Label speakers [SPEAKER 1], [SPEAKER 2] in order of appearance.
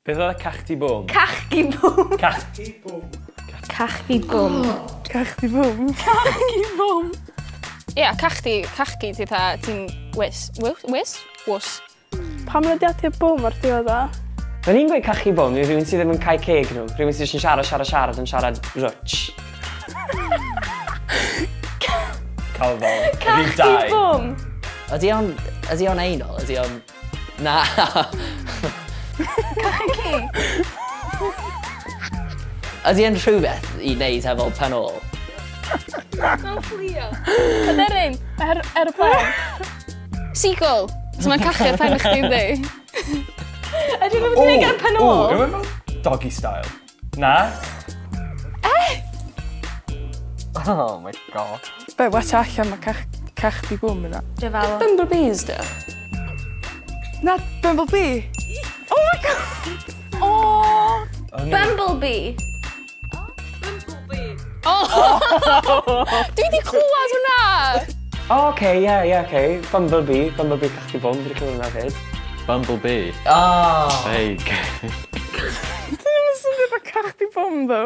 [SPEAKER 1] Beth oedd y cachdi bwm?
[SPEAKER 2] Cachgi bwm.
[SPEAKER 1] Cachdi bwm.
[SPEAKER 2] Cachgi bwm. Cachdi bwm. Cachgi bwm.
[SPEAKER 3] Ia, cachgi ti dda, ti'n wys?
[SPEAKER 2] Pam nodiadau bwm ar diwedd o?
[SPEAKER 4] Fe ni'n gweud cachu bwm, yw rhywun sydd ddim yn cael ceg nhw. Rhywun sydd yn siarad yn siarad rwtch.
[SPEAKER 1] Calfol.
[SPEAKER 2] Cachgi bwm.
[SPEAKER 5] Ydy o'n einol? Ydy o'n... Na.
[SPEAKER 2] Cachgi.
[SPEAKER 5] Ydy o'n rhywbeth i wneud efo penol?
[SPEAKER 3] Mae'n fflio.
[SPEAKER 2] Aderyn, aeroplan.
[SPEAKER 3] Seagull. So mae'n cachu ar pen chdi, ynddi?
[SPEAKER 2] Ydyn nhw'n mynd i gael pen ôl?
[SPEAKER 1] Yw e'n fel doggy style? Na?
[SPEAKER 5] Oh my god.
[SPEAKER 2] Be, watch allan mae cachdi bwm yna.
[SPEAKER 3] Dyfal. Bumblebees, dy?
[SPEAKER 2] Na, Bumblebee. Oh my god. Oh.
[SPEAKER 3] Bumblebee. Oh! Dwi di clywed hwnna!
[SPEAKER 4] Oce, ie. Bumblebee cachdi bwm, dwi'n clywed hwnna fyd.
[SPEAKER 1] Bumblebee.
[SPEAKER 5] Oh!
[SPEAKER 1] Feig.
[SPEAKER 2] Dwi ddim yn swnio efo cachdi bwm, ddo.